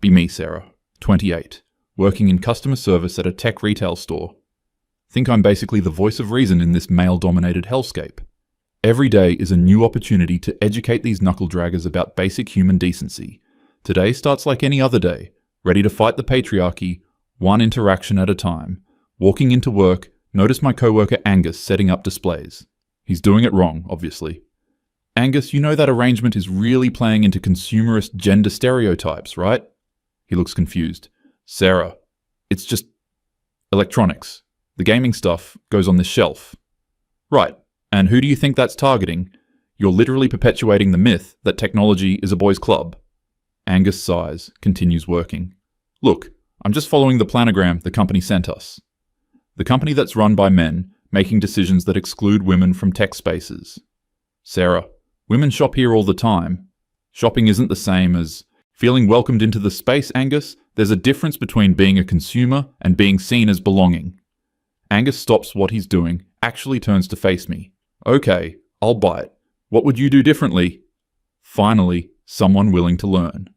Be me, Sarah, 28, working in customer service at a tech retail store. Think I'm basically the voice of reason in this male-dominated hellscape. Every day is a new opportunity to educate these knuckle-draggers about basic human decency. Today starts like any other day, ready to fight the patriarchy, one interaction at a time. Walking into work, notice my coworker Angus setting up displays. He's doing it wrong, obviously. Angus, you know that arrangement is really playing into consumerist gender stereotypes, right? He looks confused. Sarah, it's just electronics. The gaming stuff goes on this shelf. Right, and who do you think that's targeting? You're literally perpetuating the myth that technology is a boys' club. Angus sighs, continues working. Look, I'm just following the planogram the company sent us. The company that's run by men, making decisions that exclude women from tech spaces. Sarah, women shop here all the time. Shopping isn't the same as feeling welcomed into the space, Angus. There's a difference between being a consumer and being seen as belonging. Angus stops what he's doing, actually turns to face me. Okay, I'll bite. What would you do differently? Finally, someone willing to learn.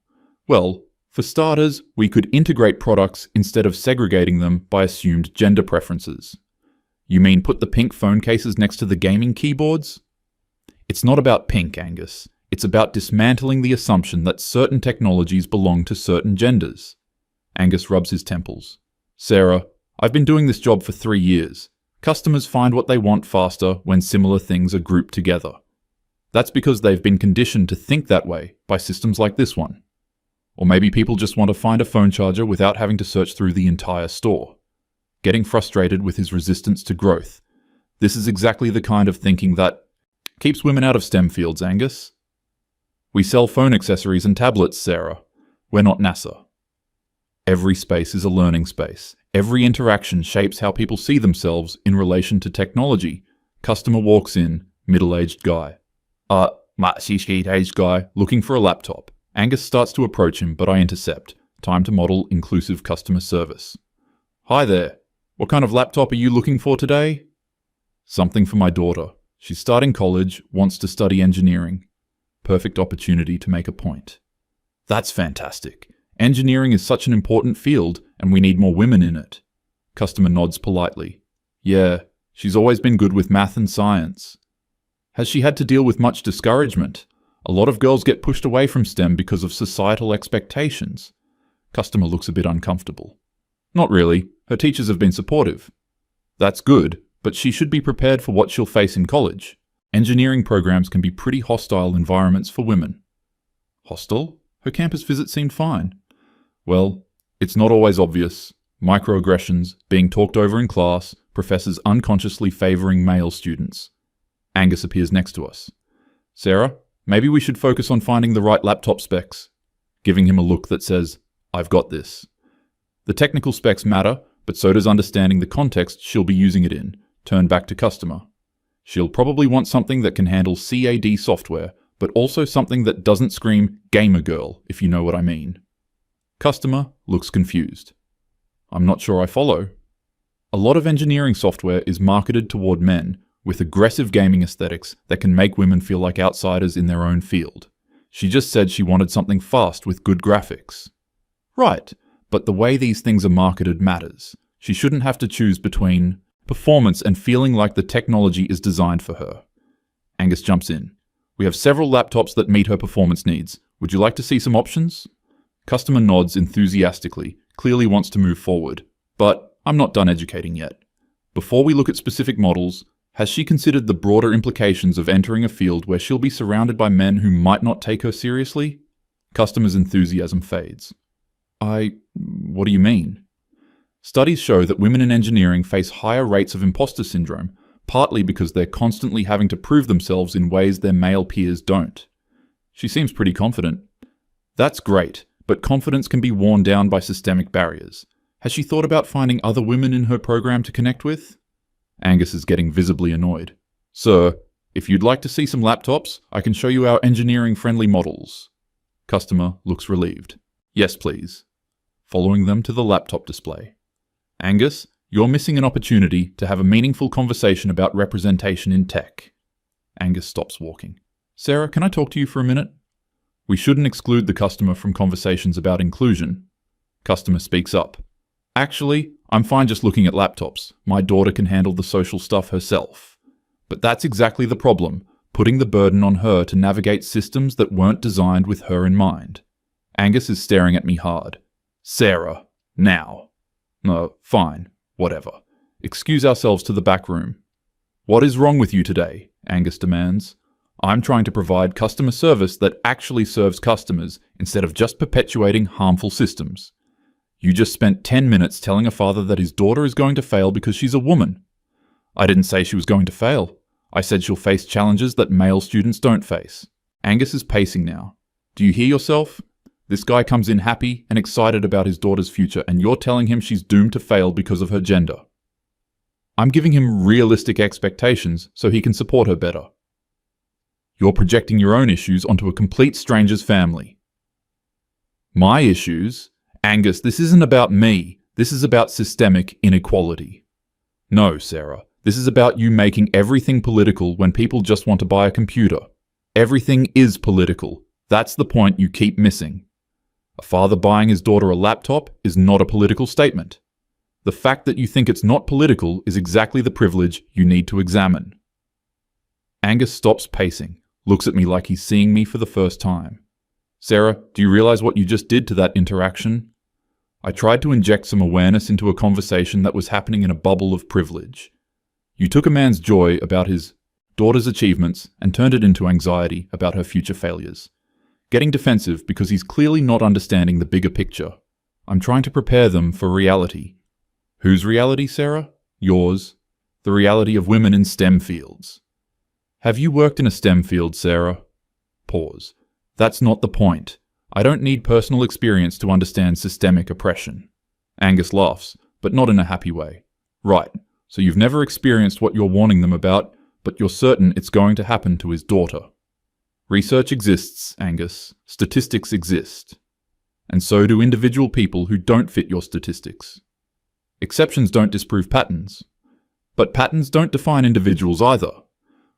Well, for starters, we could integrate products instead of segregating them by assumed gender preferences. You mean put the pink phone cases next to the gaming keyboards? It's not about pink, Angus. It's about dismantling the assumption that certain technologies belong to certain genders. Angus rubs his temples. Sarah, I've been doing this job for 3 years. Customers find what they want faster when similar things are grouped together. That's because they've been conditioned to think that way by systems like this one. Or maybe people just want to find a phone charger without having to search through the entire store. Getting frustrated with his resistance to growth. This is exactly the kind of thinking that keeps women out of STEM fields, Angus. We sell phone accessories and tablets, Sarah. We're not NASA. Every space is a learning space. Every interaction shapes how people see themselves in relation to technology. Customer walks in, middle-aged guy. Aged guy, looking for a laptop. Angus starts to approach him, but I intercept. Time to model inclusive customer service. Hi there. What kind of laptop are you looking for today? Something for my daughter. She's starting college, wants to study engineering. Perfect opportunity to make a point. That's fantastic. Engineering is such an important field, and we need more women in it. Customer nods politely. Yeah, she's always been good with math and science. Has she had to deal with much discouragement? A lot of girls get pushed away from STEM because of societal expectations. Customer looks a bit uncomfortable. Not really. Her teachers have been supportive. That's good, but she should be prepared for what she'll face in college. Engineering programs can be pretty hostile environments for women. Hostile? Her campus visit seemed fine. Well, it's not always obvious. Microaggressions, being talked over in class, professors unconsciously favoring male students. Angus appears next to us. Sarah, maybe we should focus on finding the right laptop specs. Giving him a look that says, I've got this. The technical specs matter, but so does understanding the context she'll be using it in. Turn back to customer. She'll probably want something that can handle CAD software, but also something that doesn't scream gamer girl, if you know what I mean. Customer looks confused. I'm not sure I follow. A lot of engineering software is marketed toward men with aggressive gaming aesthetics that can make women feel like outsiders in their own field. She just said she wanted something fast with good graphics. Right, but the way these things are marketed matters. She shouldn't have to choose between performance and feeling like the technology is designed for her. Angus jumps in. We have several laptops that meet her performance needs. Would you like to see some options? Customer nods enthusiastically, clearly wants to move forward. But I'm not done educating yet. Before we look at specific models, has she considered the broader implications of entering a field where she'll be surrounded by men who might not take her seriously? Customer's enthusiasm fades. What do you mean? Studies show that women in engineering face higher rates of imposter syndrome, partly because they're constantly having to prove themselves in ways their male peers don't. She seems pretty confident. That's great, but confidence can be worn down by systemic barriers. Has she thought about finding other women in her program to connect with? Angus is getting visibly annoyed. Sir, if you'd like to see some laptops, I can show you our engineering-friendly models. Customer looks relieved. Yes, please. Following them to the laptop display. Angus, you're missing an opportunity to have a meaningful conversation about representation in tech. Angus stops walking. Sarah, can I talk to you for a minute? We shouldn't exclude the customer from conversations about inclusion. Customer speaks up. Actually, I'm fine just looking at laptops. My daughter can handle the social stuff herself. But that's exactly the problem, putting the burden on her to navigate systems that weren't designed with her in mind. Angus is staring at me hard. Sarah, now. No, fine, whatever. Excuse ourselves to the back room. What is wrong with you today? Angus demands. I'm trying to provide customer service that actually serves customers instead of just perpetuating harmful systems. You just spent 10 minutes telling a father that his daughter is going to fail because she's a woman. I didn't say she was going to fail. I said she'll face challenges that male students don't face. Angus is pacing now. Do you hear yourself? This guy comes in happy and excited about his daughter's future, and you're telling him she's doomed to fail because of her gender. I'm giving him realistic expectations so he can support her better. You're projecting your own issues onto a complete stranger's family. My issues? Angus, this isn't about me. This is about systemic inequality. No, Sarah. This is about you making everything political when people just want to buy a computer. Everything is political. That's the point you keep missing. A father buying his daughter a laptop is not a political statement. The fact that you think it's not political is exactly the privilege you need to examine. Angus stops pacing, looks at me like he's seeing me for the first time. Sarah, do you realize what you just did to that interaction? I tried to inject some awareness into a conversation that was happening in a bubble of privilege. You took a man's joy about his daughter's achievements and turned it into anxiety about her future failures. Getting defensive because he's clearly not understanding the bigger picture. I'm trying to prepare them for reality. Whose reality, Sarah? Yours. The reality of women in STEM fields. Have you worked in a STEM field, Sarah? Pause. That's not the point. I don't need personal experience to understand systemic oppression. Angus laughs, but not in a happy way. Right, so you've never experienced what you're warning them about, but you're certain it's going to happen to his daughter. Research exists, Angus. Statistics exist. And so do individual people who don't fit your statistics. Exceptions don't disprove patterns. But patterns don't define individuals either.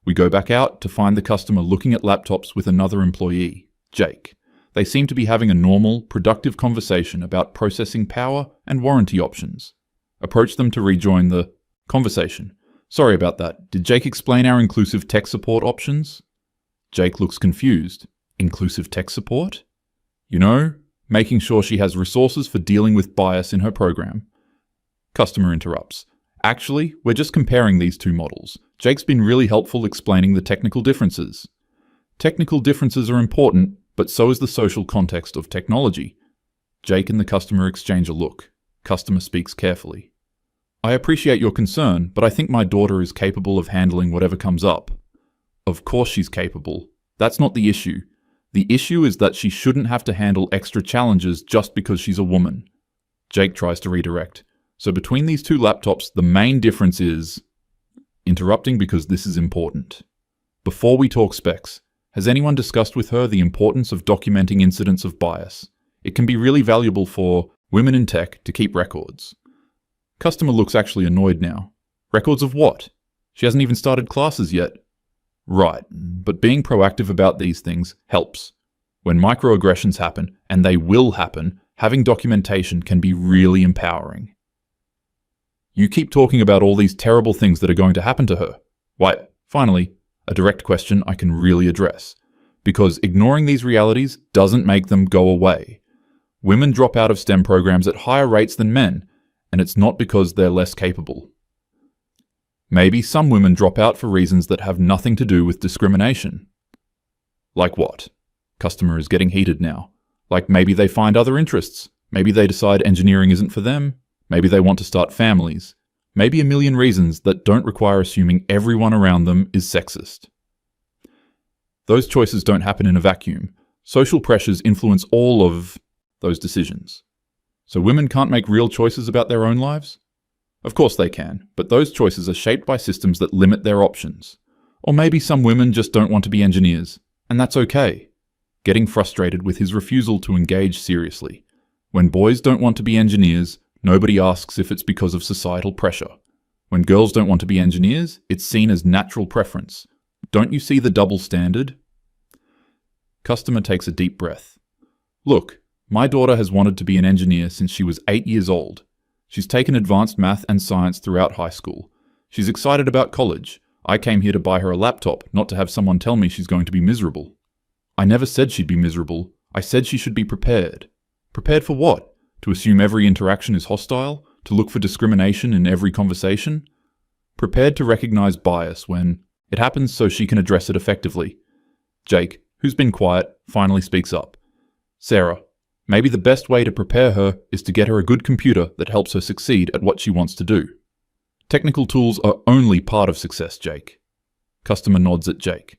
We go back out to find the customer looking at laptops with another employee, Jake. They seem to be having a normal, productive conversation about processing power and warranty options. Approach them to rejoin the conversation. Sorry about that. Did Jake explain our inclusive tech support options? Jake looks confused. Inclusive tech support? You know, making sure she has resources for dealing with bias in her program. Customer interrupts. Actually, we're just comparing these two models. Jake's been really helpful explaining the technical differences. Technical differences are important, but so is the social context of technology. Jake and the customer exchange a look. Customer speaks carefully. I appreciate your concern, but I think my daughter is capable of handling whatever comes up. Of course she's capable. That's not the issue. The issue is that she shouldn't have to handle extra challenges just because she's a woman. Jake tries to redirect. So between these two laptops, the main difference is... Interrupting because this is important. Before we talk specs, has anyone discussed with her the importance of documenting incidents of bias? It can be really valuable for women in tech to keep records. Customer looks actually annoyed now. Records of what? She hasn't even started classes yet. Right, but being proactive about these things helps. When microaggressions happen, and they will happen, having documentation can be really empowering. You keep talking about all these terrible things that are going to happen to her. Why, finally, a direct question I can really address. Because ignoring these realities doesn't make them go away. Women drop out of STEM programs at higher rates than men, and it's not because they're less capable. Maybe some women drop out for reasons that have nothing to do with discrimination. Like what? Customer is getting heated now. Like maybe they find other interests. Maybe they decide engineering isn't for them. Maybe they want to start families. Maybe a million reasons that don't require assuming everyone around them is sexist. Those choices don't happen in a vacuum. Social pressures influence all of those decisions. So women can't make real choices about their own lives? Of course they can, but those choices are shaped by systems that limit their options. Or maybe some women just don't want to be engineers, and that's okay. Getting frustrated with his refusal to engage seriously. When boys don't want to be engineers, nobody asks if it's because of societal pressure. When girls don't want to be engineers, it's seen as natural preference. Don't you see the double standard? Customer takes a deep breath. Look, my daughter has wanted to be an engineer since she was 8 years old. She's taken advanced math and science throughout high school. She's excited about college. I came here to buy her a laptop, not to have someone tell me she's going to be miserable. I never said she'd be miserable. I said she should be prepared. Prepared for what? To assume every interaction is hostile? To look for discrimination in every conversation? Prepared to recognize bias when it happens so she can address it effectively. Jake, who's been quiet, finally speaks up. Sarah, maybe the best way to prepare her is to get her a good computer that helps her succeed at what she wants to do. Technical tools are only part of success, Jake. Customer nods at Jake.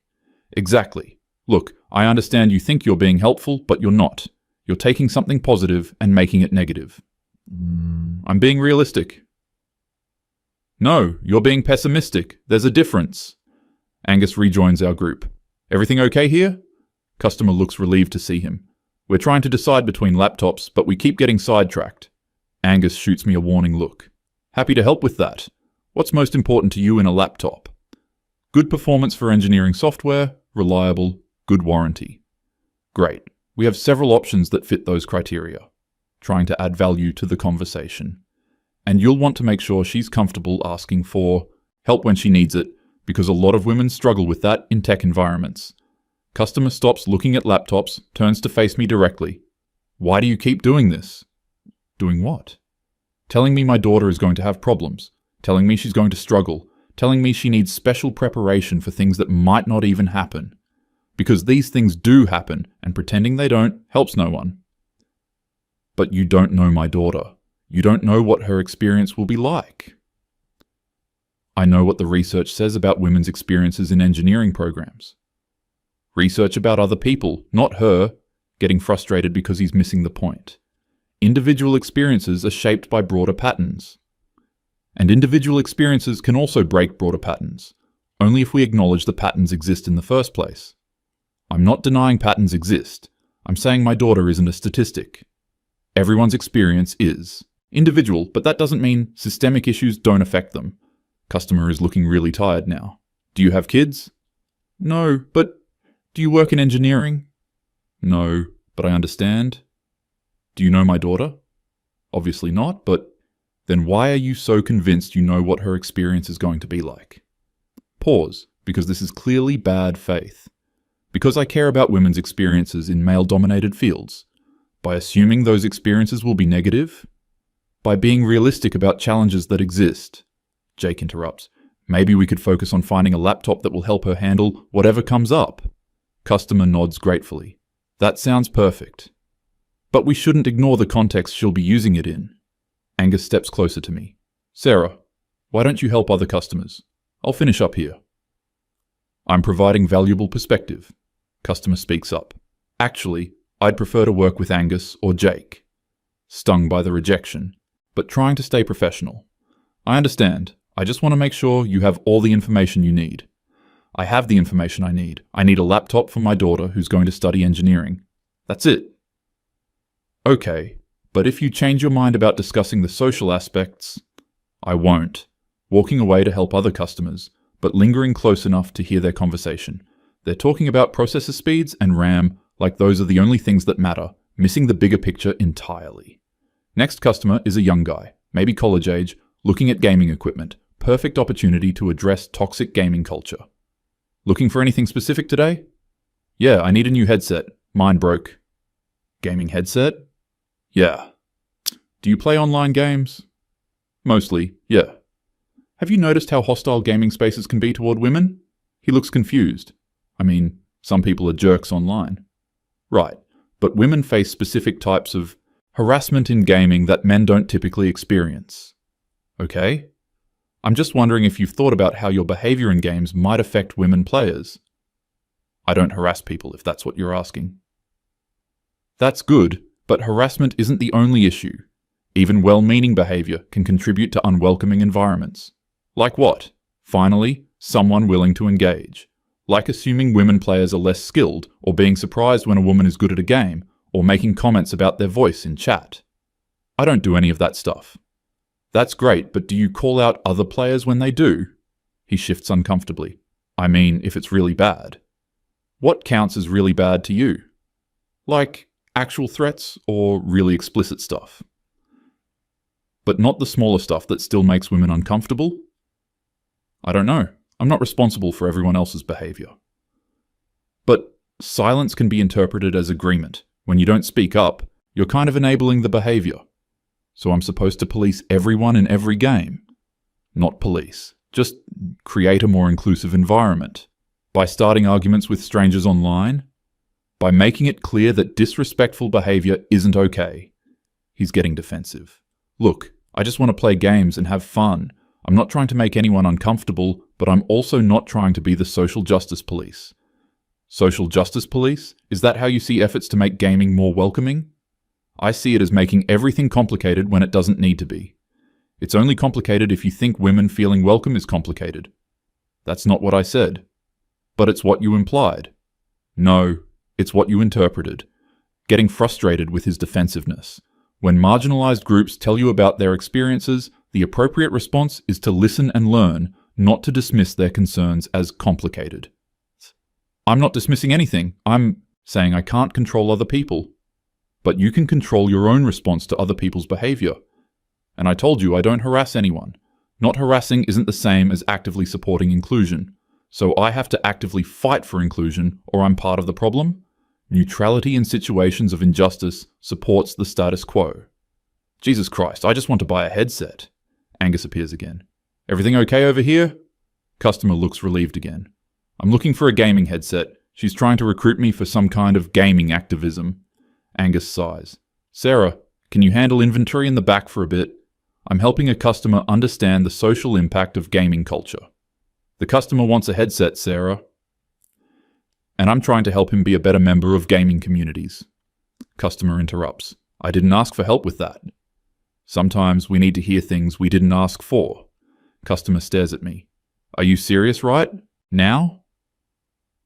Exactly. Look, I understand you think you're being helpful, but you're not. You're taking something positive and making it negative. I'm being realistic. No, you're being pessimistic. There's a difference. Angus rejoins our group. Everything okay here? Customer looks relieved to see him. We're trying to decide between laptops, but we keep getting sidetracked. Angus shoots me a warning look. Happy to help with that. What's most important to you in a laptop? Good performance for engineering software, reliable, good warranty. Great. We have several options that fit those criteria. Trying to add value to the conversation. And you'll want to make sure she's comfortable asking for help when she needs it, because a lot of women struggle with that in tech environments. Customer stops looking at laptops, turns to face me directly. Why do you keep doing this? Doing what? Telling me my daughter is going to have problems. Telling me she's going to struggle. Telling me she needs special preparation for things that might not even happen. Because these things do happen, and pretending they don't helps no one. But you don't know my daughter. You don't know what her experience will be like. I know what the research says about women's experiences in engineering programs. Research about other people, not her, getting frustrated because he's missing the point. Individual experiences are shaped by broader patterns. And individual experiences can also break broader patterns, only if we acknowledge the patterns exist in the first place. I'm not denying patterns exist. I'm saying my daughter isn't a statistic. Everyone's experience is individual, but that doesn't mean systemic issues don't affect them. Customer is looking really tired now. Do you have kids? No, but do you work in engineering? No, but I understand. Do you know my daughter? Obviously not, but then why are you so convinced you know what her experience is going to be like? Pause, because this is clearly bad faith. Because I care about women's experiences in male-dominated fields. By assuming those experiences will be negative? By being realistic about challenges that exist? Jake interrupts. Maybe we could focus on finding a laptop that will help her handle whatever comes up. Customer nods gratefully. That sounds perfect. But we shouldn't ignore the context she'll be using it in. Angus steps closer to me. Sarah, why don't you help other customers? I'll finish up here. I'm providing valuable perspective. Customer speaks up. Actually, I'd prefer to work with Angus or Jake. Stung by the rejection, but trying to stay professional. I understand. I just want to make sure you have all the information you need. I have the information I need. I need a laptop for my daughter who's going to study engineering. That's it. Okay, but if you change your mind about discussing the social aspects, I won't. Walking away to help other customers, but lingering close enough to hear their conversation. They're talking about processor speeds and RAM like those are the only things that matter, missing the bigger picture entirely. Next customer is a young guy, maybe college age, looking at gaming equipment. Perfect opportunity to address toxic gaming culture. Looking for anything specific today? Yeah, I need a new headset. Mine broke. Gaming headset? Yeah. Do you play online games? Mostly, yeah. Have you noticed how hostile gaming spaces can be toward women? He looks confused. I mean, some people are jerks online. Right, but women face specific types of harassment in gaming that men don't typically experience. Okay? I'm just wondering if you've thought about how your behavior in games might affect women players. I don't harass people, if that's what you're asking. That's good, but harassment isn't the only issue. Even well-meaning behavior can contribute to unwelcoming environments. Like what? Finally, someone willing to engage. Like assuming women players are less skilled, or being surprised when a woman is good at a game, or making comments about their voice in chat. I don't do any of that stuff. That's great, but do you call out other players when they do? He shifts uncomfortably. I mean, if it's really bad. What counts as really bad to you? Like actual threats or really explicit stuff? But not the smaller stuff that still makes women uncomfortable? I don't know. I'm not responsible for everyone else's behavior. But silence can be interpreted as agreement. When you don't speak up, you're kind of enabling the behavior. So I'm supposed to police everyone in every game? Not police. Just create a more inclusive environment. By starting arguments with strangers online? By making it clear that disrespectful behavior isn't okay? He's getting defensive. Look, I just want to play games and have fun. I'm not trying to make anyone uncomfortable, but I'm also not trying to be the social justice police. Social justice police? Is that how you see efforts to make gaming more welcoming? I see it as making everything complicated when it doesn't need to be. It's only complicated if you think women feeling welcome is complicated. That's not what I said. But it's what you implied. No, it's what you interpreted. Getting frustrated with his defensiveness. When marginalized groups tell you about their experiences, the appropriate response is to listen and learn, not to dismiss their concerns as complicated. I'm not dismissing anything. I'm saying I can't control other people. But you can control your own response to other people's behavior. And I told you I don't harass anyone. Not harassing isn't the same as actively supporting inclusion. So I have to actively fight for inclusion, or I'm part of the problem? Neutrality in situations of injustice supports the status quo. Jesus Christ, I just want to buy a headset. Angus appears again. Everything okay over here? Customer looks relieved again. I'm looking for a gaming headset. She's trying to recruit me for some kind of gaming activism. Angus sighs. Sarah, can you handle inventory in the back for a bit? I'm helping a customer understand the social impact of gaming culture. The customer wants a headset, Sarah. And I'm trying to help him be a better member of gaming communities. Customer interrupts. I didn't ask for help with that. Sometimes we need to hear things we didn't ask for. Customer stares at me. Are you serious, right? Now?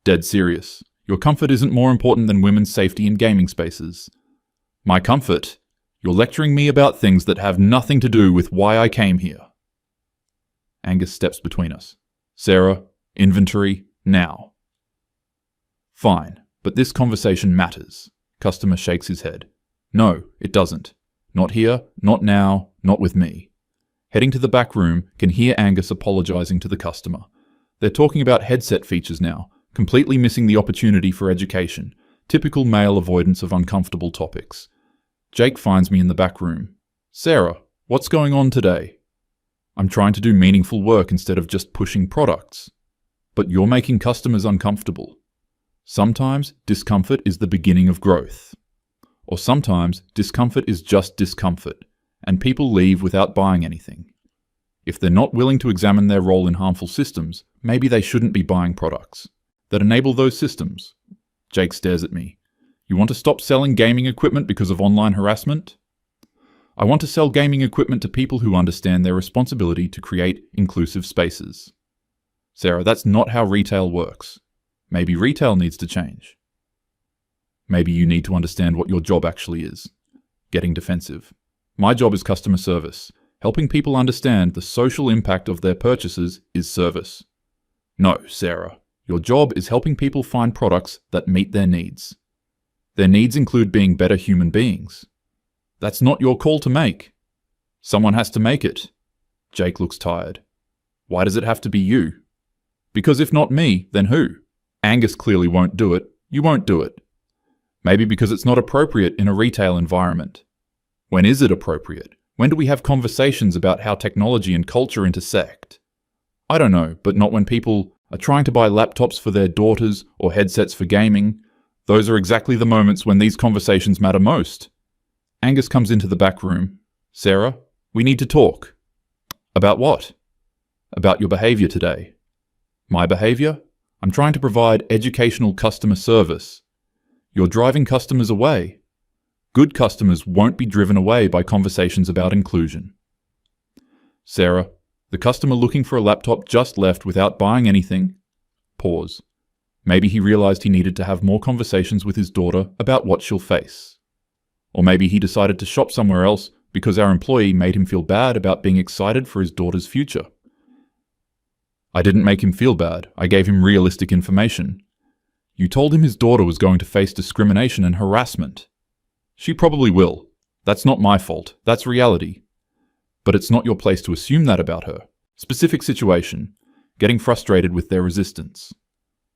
Dead serious. Your comfort isn't more important than women's safety in gaming spaces. My comfort? You're lecturing me about things that have nothing to do with why I came here. Angus steps between us. Sarah, inventory, now. Fine, but this conversation matters. Customer shakes his head. No, it doesn't. Not here, not now, not with me. Heading to the back room, can hear Angus apologizing to the customer. They're talking about headset features now, completely missing the opportunity for education. Typical male avoidance of uncomfortable topics. Jake finds me in the back room. Sarah, what's going on today? I'm trying to do meaningful work instead of just pushing products. But you're making customers uncomfortable. Sometimes discomfort is the beginning of growth. Or sometimes discomfort is just discomfort, and people leave without buying anything. If they're not willing to examine their role in harmful systems, maybe they shouldn't be buying products that enable those systems. Jake stares at me. You want to stop selling gaming equipment because of online harassment? I want to sell gaming equipment to people who understand their responsibility to create inclusive spaces. Sarah, that's not how retail works. Maybe retail needs to change. Maybe you need to understand what your job actually is. Getting defensive. My job is customer service. Helping people understand the social impact of their purchases is service. No, Sarah. Your job is helping people find products that meet their needs. Their needs include being better human beings. That's not your call to make. Someone has to make it. Jake looks tired. Why does it have to be you? Because if not me, then who? Angus clearly won't do it. You won't do it. Maybe because it's not appropriate in a retail environment. When is it appropriate? When do we have conversations about how technology and culture intersect? I don't know, but not when people are trying to buy laptops for their daughters or headsets for gaming. Those are exactly the moments when these conversations matter most. Angus comes into the back room. Sarah, we need to talk. About what? About your behavior today. My behavior? I'm trying to provide educational customer service. You're driving customers away. Good customers won't be driven away by conversations about inclusion. Sarah, the customer looking for a laptop just left without buying anything. Pause. Maybe he realized he needed to have more conversations with his daughter about what she'll face. Or maybe he decided to shop somewhere else because our employee made him feel bad about being excited for his daughter's future. I didn't make him feel bad. I gave him realistic information. You told him his daughter was going to face discrimination and harassment. She probably will. That's not my fault. That's reality. But it's not your place to assume that about her. Specific situation. Getting frustrated with their resistance.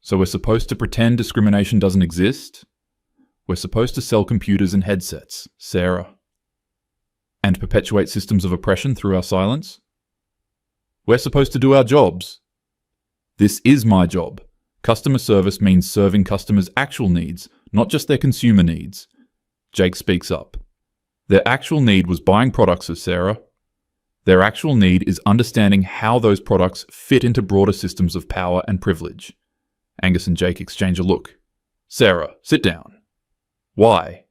So we're supposed to pretend discrimination doesn't exist? We're supposed to sell computers and headsets, Sarah. And perpetuate systems of oppression through our silence? We're supposed to do our jobs. This is my job. Customer service means serving customers' actual needs, not just their consumer needs. Jake speaks up. Their actual need was buying products of Sarah. Their actual need is understanding how those products fit into broader systems of power and privilege. Angus and Jake exchange a look. Sarah, sit down. Why?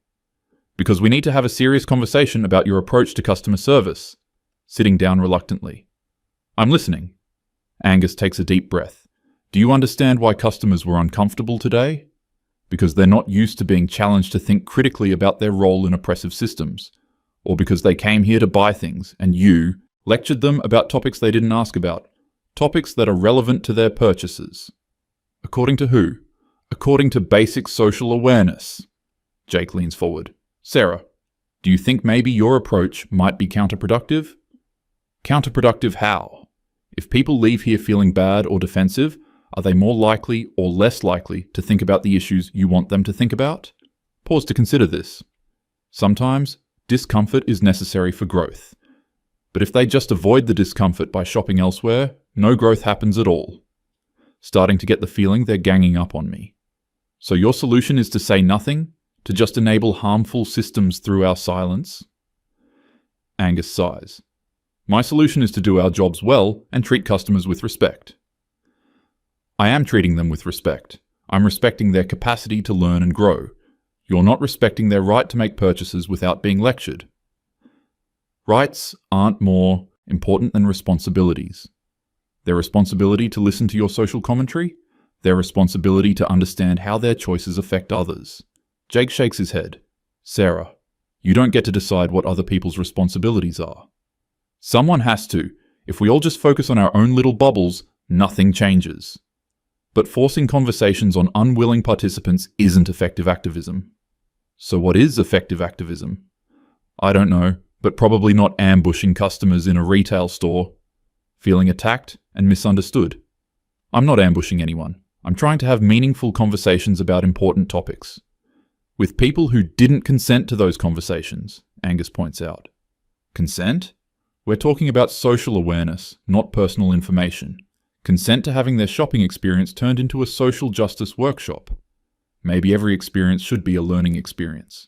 Because we need to have a serious conversation about your approach to customer service. Sitting down reluctantly. I'm listening. Angus takes a deep breath. Do you understand why customers were uncomfortable today? Because they're not used to being challenged to think critically about their role in oppressive systems. Or because they came here to buy things and you lectured them about topics they didn't ask about. Topics that are relevant to their purchases. According to who? According to basic social awareness. Jake leans forward. Sarah, do you think maybe your approach might be counterproductive? Counterproductive how? If people leave here feeling bad or defensive, are they more likely or less likely to think about the issues you want them to think about? Pause to consider this. Sometimes, discomfort is necessary for growth. But if they just avoid the discomfort by shopping elsewhere, no growth happens at all. Starting to get the feeling they're ganging up on me. So your solution is to say nothing? To just enable harmful systems through our silence? Angus sighs. My solution is to do our jobs well and treat customers with respect. I am treating them with respect. I'm respecting their capacity to learn and grow. You're not respecting their right to make purchases without being lectured. Rights aren't more important than responsibilities. Their responsibility to listen to your social commentary, their responsibility to understand how their choices affect others. Jake shakes his head. Sarah, you don't get to decide what other people's responsibilities are. Someone has to. If we all just focus on our own little bubbles, nothing changes. But forcing conversations on unwilling participants isn't effective activism. So what is effective activism? I don't know, but probably not ambushing customers in a retail store, feeling attacked and misunderstood. I'm not ambushing anyone. I'm trying to have meaningful conversations about important topics. With people who didn't consent to those conversations, Angus points out. Consent? We're talking about social awareness, not personal information. Consent to having their shopping experience turned into a social justice workshop. Maybe every experience should be a learning experience.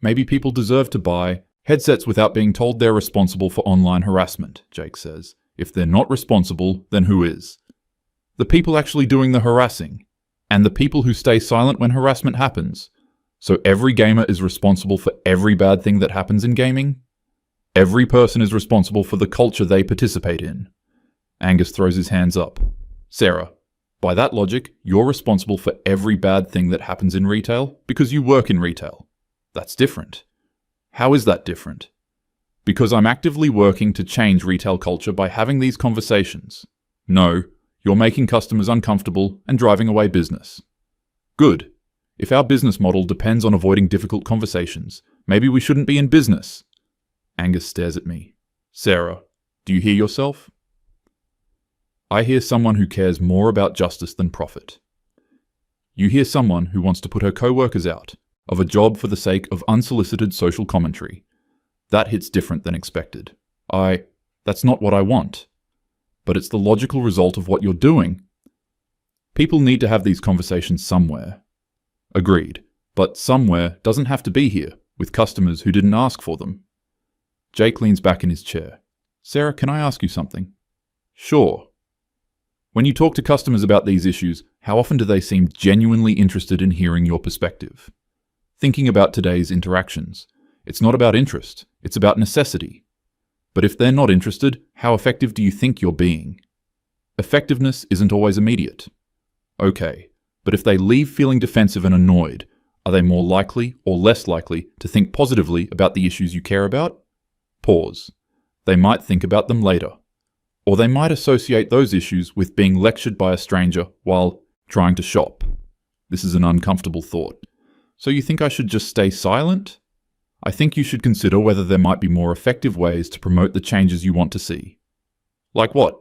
Maybe people deserve to buy headsets without being told they're responsible for online harassment, Jake says. If they're not responsible, then who is? The people actually doing the harassing. And the people who stay silent when harassment happens. So every gamer is responsible for every bad thing that happens in gaming? Every person is responsible for the culture they participate in. Angus throws his hands up. Sarah, by that logic, you're responsible for every bad thing that happens in retail because you work in retail. That's different. How is that different? Because I'm actively working to change retail culture by having these conversations. No, you're making customers uncomfortable and driving away business. Good. If our business model depends on avoiding difficult conversations, maybe we shouldn't be in business. Angus stares at me. Sarah, do you hear yourself? I hear someone who cares more about justice than profit. You hear someone who wants to put her co-workers out of a job for the sake of unsolicited social commentary. That hits different than expected. That's not what I want. But it's the logical result of what you're doing. People need to have these conversations somewhere. Agreed. But somewhere doesn't have to be here, with customers who didn't ask for them. Jake leans back in his chair. Sarah, can I ask you something? Sure. When you talk to customers about these issues, how often do they seem genuinely interested in hearing your perspective? Thinking about today's interactions, it's not about interest, it's about necessity. But if they're not interested, how effective do you think you're being? Effectiveness isn't always immediate. Okay, but if they leave feeling defensive and annoyed, are they more likely or less likely to think positively about the issues you care about? Pause. They might think about them later. Or they might associate those issues with being lectured by a stranger while trying to shop. This is an uncomfortable thought. So you think I should just stay silent? I think you should consider whether there might be more effective ways to promote the changes you want to see. Like what?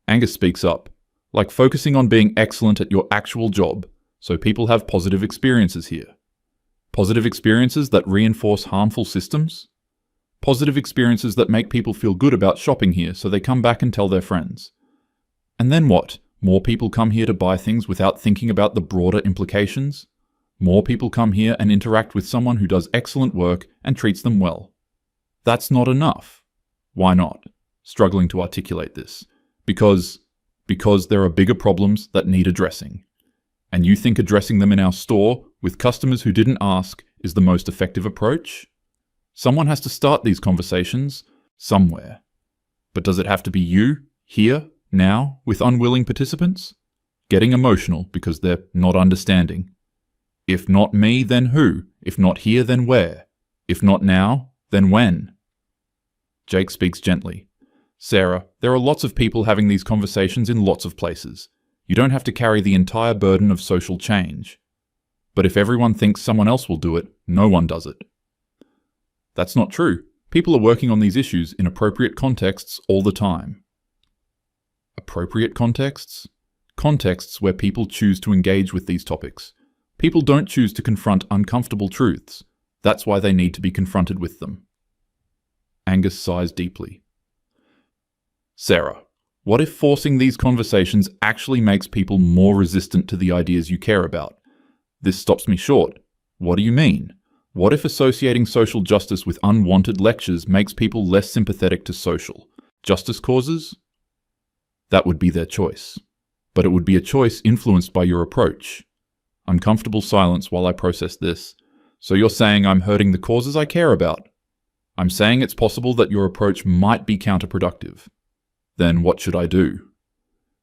Angus speaks up. Like focusing on being excellent at your actual job, so people have positive experiences here. Positive experiences that reinforce harmful systems? Positive experiences that make people feel good about shopping here so they come back and tell their friends. And then what? More people come here to buy things without thinking about the broader implications? More people come here and interact with someone who does excellent work and treats them well. That's not enough. Why not? Struggling to articulate this. Because there are bigger problems that need addressing. And you think addressing them in our store with customers who didn't ask is the most effective approach? Someone has to start these conversations somewhere. But does it have to be you, here, now, with unwilling participants? Getting emotional because they're not understanding. If not me, then who? If not here, then where? If not now, then when? Jake speaks gently. Sarah, there are lots of people having these conversations in lots of places. You don't have to carry the entire burden of social change. But if everyone thinks someone else will do it, no one does it. That's not true. People are working on these issues in appropriate contexts all the time. Appropriate contexts? Contexts where people choose to engage with these topics. People don't choose to confront uncomfortable truths. That's why they need to be confronted with them. Angus sighs deeply. Sarah, what if forcing these conversations actually makes people more resistant to the ideas you care about? This stops me short. What do you mean? What if associating social justice with unwanted lectures makes people less sympathetic to social justice causes? That would be their choice. But it would be a choice influenced by your approach. Uncomfortable silence while I process this. So you're saying I'm hurting the causes I care about? I'm saying it's possible that your approach might be counterproductive. Then what should I do?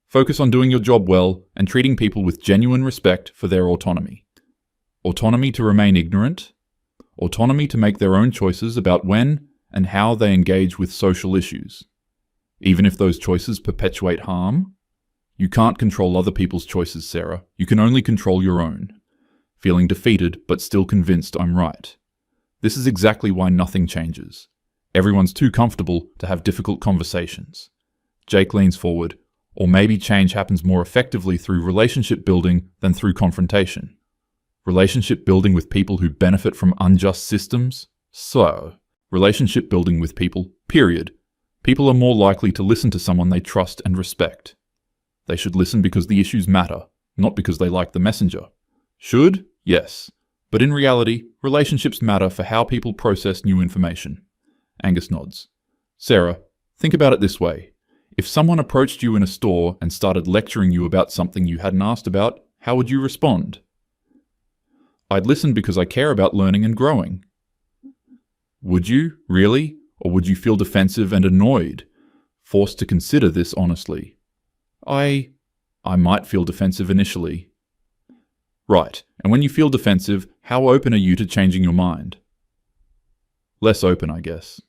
Focus on doing your job well and treating people with genuine respect for their autonomy. Autonomy to remain ignorant. Autonomy to make their own choices about when and how they engage with social issues. Even if those choices perpetuate harm? You can't control other people's choices, Sarah. You can only control your own. Feeling defeated, but still convinced I'm right. This is exactly why nothing changes. Everyone's too comfortable to have difficult conversations. Jake leans forward. Or maybe change happens more effectively through relationship building than through confrontation. Relationship building with people who benefit from unjust systems? So, relationship building with people, period. People are more likely to listen to someone they trust and respect. They should listen because the issues matter, not because they like the messenger. Should? Yes. But in reality, relationships matter for how people process new information. Angus nods. Sarah, think about it this way. If someone approached you in a store and started lecturing you about something you hadn't asked about, how would you respond? I'd listen because I care about learning and growing. Would you, really? Or would you feel defensive and annoyed, forced to consider this honestly? I might feel defensive initially. Right, and when you feel defensive, how open are you to changing your mind? Less open, I guess.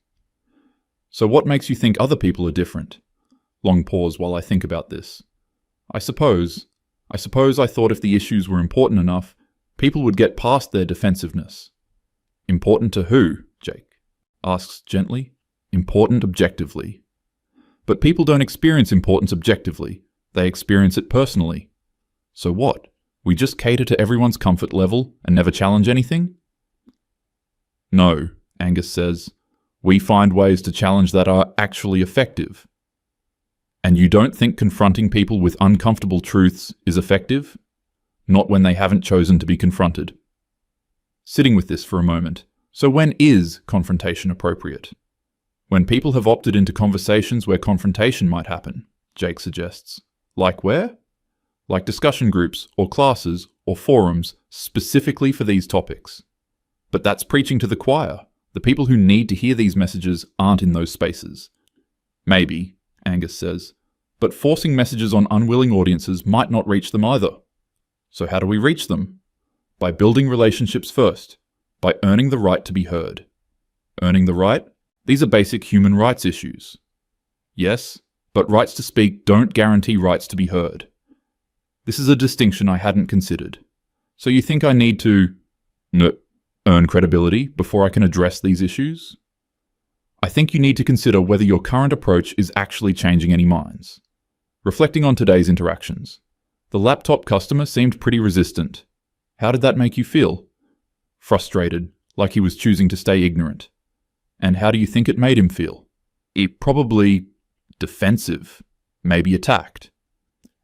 So what makes you think other people are different? Long pause while I think about this. I suppose I thought if the issues were important enough, people would get past their defensiveness. Important to who? Jake asks gently. Important objectively. But people don't experience importance objectively. They experience it personally. So what? We just cater to everyone's comfort level and never challenge anything? No, Angus says. We find ways to challenge that are actually effective. And you don't think confronting people with uncomfortable truths is effective? Not when they haven't chosen to be confronted. Sitting with this for a moment. So when is confrontation appropriate? When people have opted into conversations where confrontation might happen, Jake suggests. Like where? Like discussion groups or classes or forums specifically for these topics. But that's preaching to the choir. The people who need to hear these messages aren't in those spaces. Maybe, Angus says, but forcing messages on unwilling audiences might not reach them either. So how do we reach them? By building relationships first, by earning the right to be heard. Earning the right? These are basic human rights issues. Yes, but rights to speak don't guarantee rights to be heard. This is a distinction I hadn't considered. So you think I need to earn credibility before I can address these issues? I think you need to consider whether your current approach is actually changing any minds. Reflecting on today's interactions, the laptop customer seemed pretty resistant. How did that make you feel? Frustrated, like he was choosing to stay ignorant. And how do you think it made him feel? Probably defensive, maybe attacked.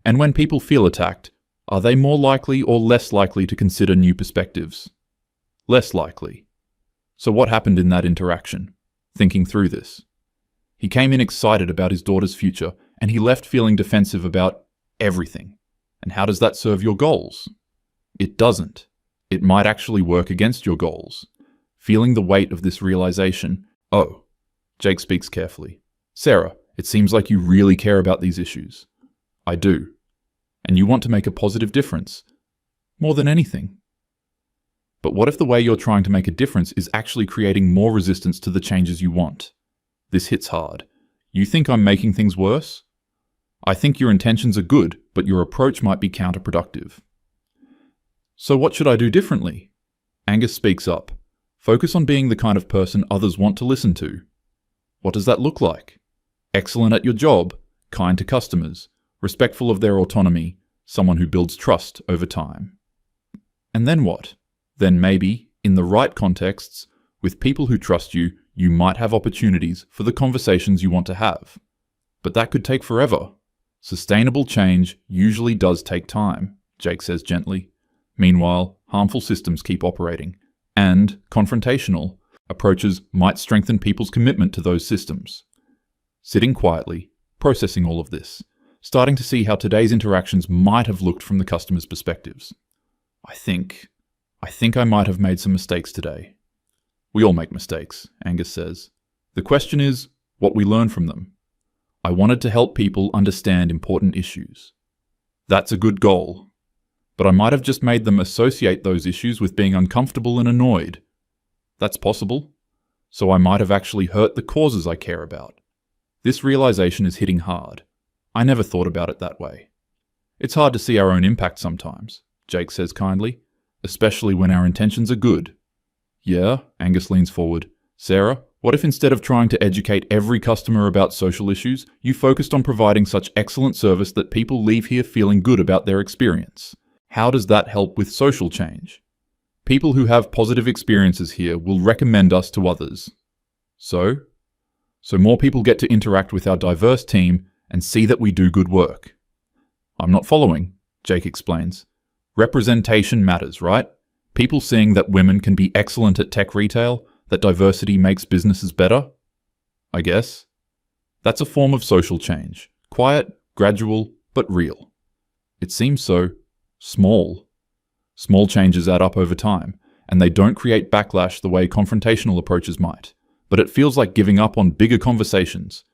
And when people feel attacked, are they more likely or less likely to consider new perspectives? Less likely. So what happened in that interaction? Thinking through this. He came in excited about his daughter's future, and he left feeling defensive about everything. And how does that serve your goals? It doesn't. It might actually work against your goals. Feeling the weight of this realization, oh, Jake speaks carefully. Sarah, it seems like you really care about these issues. I do. And you want to make a positive difference. More than anything. But what if the way you're trying to make a difference is actually creating more resistance to the changes you want? This hits hard. You think I'm making things worse? I think your intentions are good, but your approach might be counterproductive. So what should I do differently? Angus speaks up. Focus on being the kind of person others want to listen to. What does that look like? Excellent at your job, kind to customers, respectful of their autonomy, someone who builds trust over time. And then what? Then maybe, in the right contexts, with people who trust you, you might have opportunities for the conversations you want to have. But that could take forever. Sustainable change usually does take time, Jake says gently. Meanwhile, harmful systems keep operating, and confrontational approaches might strengthen people's commitment to those systems. Sitting quietly, processing all of this, starting to see how today's interactions might have looked from the customer's perspectives. I think I might have made some mistakes today. We all make mistakes, Angus says. The question is what we learn from them. I wanted to help people understand important issues. That's a good goal. But I might have just made them associate those issues with being uncomfortable and annoyed. That's possible. So I might have actually hurt the causes I care about. This realization is hitting hard. I never thought about it that way. It's hard to see our own impact sometimes, Jake says kindly, especially when our intentions are good. Yeah, Angus leans forward. Sarah, what if instead of trying to educate every customer about social issues, you focused on providing such excellent service that people leave here feeling good about their experience? How does that help with social change? People who have positive experiences here will recommend us to others. So more people get to interact with our diverse team and see that we do good work. I'm not following, Jake explains. Representation matters, right? People seeing that women can be excellent at tech retail, that diversity makes businesses better? I guess. That's a form of social change. Quiet, gradual, but real. It seems so small. Small changes add up over time, and they don't create backlash the way confrontational approaches might. But it feels like giving up on bigger conversations.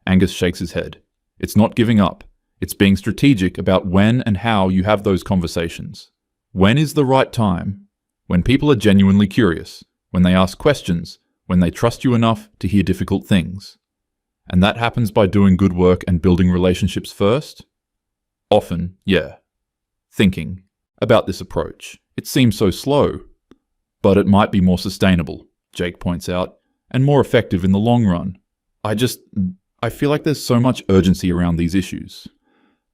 Angus shakes his head. It's not giving up. It's being strategic about when and how you have those conversations. When is the right time? When people are genuinely curious, when they ask questions, when they trust you enough to hear difficult things. And that happens by doing good work and building relationships first? Often, yeah. Thinking about this approach. It seems so slow. But it might be more sustainable, Jake points out, and more effective in the long run. I feel like there's so much urgency around these issues.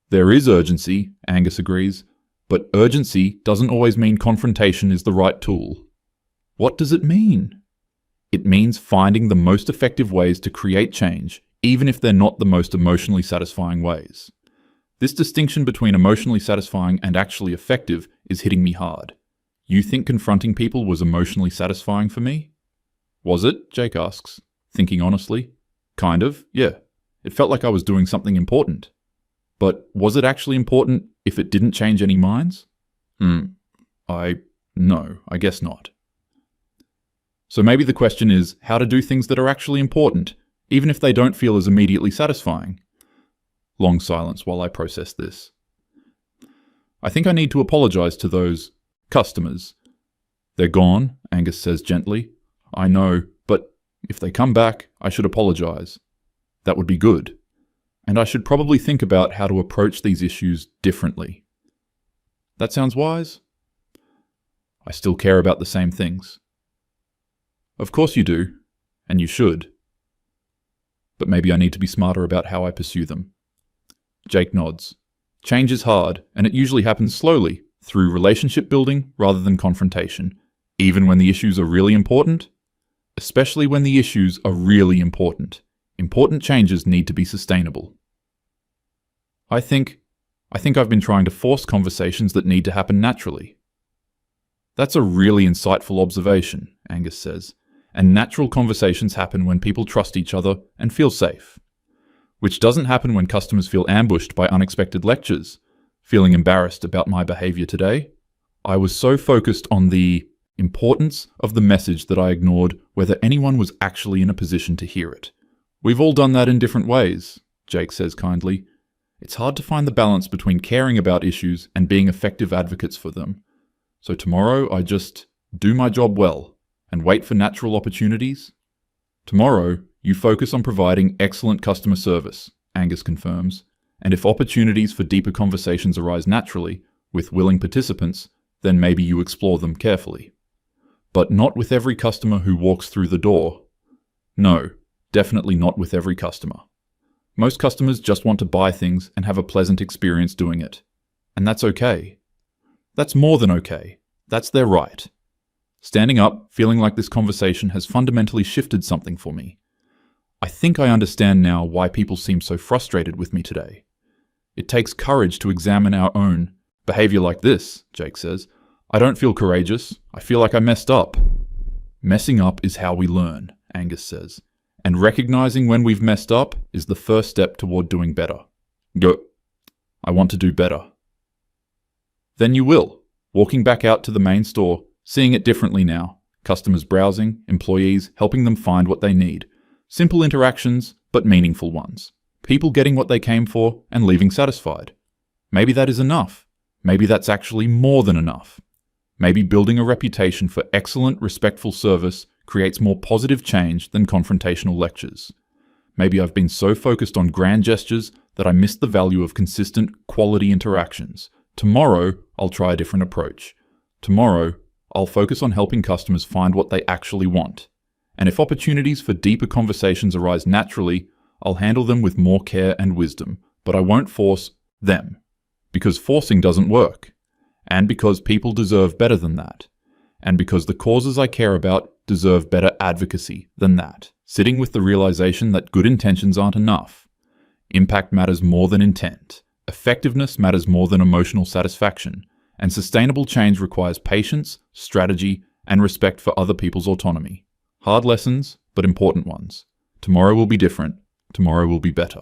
There is urgency, Angus agrees, but urgency doesn't always mean confrontation is the right tool. What does it mean? It means finding the most effective ways to create change, even if they're not the most emotionally satisfying ways. This distinction between emotionally satisfying and actually effective is hitting me hard. You think confronting people was emotionally satisfying for me? Was it? Jake asks, thinking honestly. Kind of, yeah. It felt like I was doing something important. But was it actually important if it didn't change any minds? No, I guess not. So maybe the question is how to do things that are actually important, even if they don't feel as immediately satisfying. Long silence while I process this. I think I need to apologize to those customers. They're gone, Angus says gently. I know, but if they come back, I should apologize. That would be good. And I should probably think about how to approach these issues differently. That sounds wise? I still care about the same things. Of course you do, and you should. But maybe I need to be smarter about how I pursue them. Jake nods. Change is hard, and it usually happens slowly, through relationship building rather than confrontation, even when the issues are really important. Especially when the issues are really important. Important changes need to be sustainable. I think I've been trying to force conversations that need to happen naturally. That's a really insightful observation, Angus says, and natural conversations happen when people trust each other and feel safe. Which doesn't happen when customers feel ambushed by unexpected lectures, feeling embarrassed about my behavior today. I was so focused on the importance of the message that I ignored whether anyone was actually in a position to hear it. We've all done that in different ways, Jake says kindly. It's hard to find the balance between caring about issues and being effective advocates for them. So tomorrow I just do my job well and wait for natural opportunities. Tomorrow you focus on providing excellent customer service, Angus confirms, and if opportunities for deeper conversations arise naturally, with willing participants, then maybe you explore them carefully. But not with every customer who walks through the door. No, definitely not with every customer. Most customers just want to buy things and have a pleasant experience doing it. And that's okay. That's more than okay. That's their right. Standing up, feeling like this conversation has fundamentally shifted something for me. I think I understand now why people seem so frustrated with me today. It takes courage to examine our own behavior like this, Jake says. I don't feel courageous. I feel like I messed up. Messing up is how we learn, Angus says. And recognizing when we've messed up is the first step toward doing better. Go. I want to do better. Then you will. Walking back out to the main store, seeing it differently now. Customers browsing, employees helping them find what they need. Simple interactions, but meaningful ones. People getting what they came for and leaving satisfied. Maybe that is enough. Maybe that's actually more than enough. Maybe building a reputation for excellent, respectful service creates more positive change than confrontational lectures. Maybe I've been so focused on grand gestures that I missed the value of consistent, quality interactions. Tomorrow, I'll try a different approach. Tomorrow, I'll focus on helping customers find what they actually want. And if opportunities for deeper conversations arise naturally, I'll handle them with more care and wisdom, but I won't force them. Because forcing doesn't work. And because people deserve better than that. And because the causes I care about deserve better advocacy than that. Sitting with the realization that good intentions aren't enough. Impact matters more than intent. Effectiveness matters more than emotional satisfaction. And sustainable change requires patience, strategy, and respect for other people's autonomy. Hard lessons, but important ones. Tomorrow will be different. Tomorrow will be better.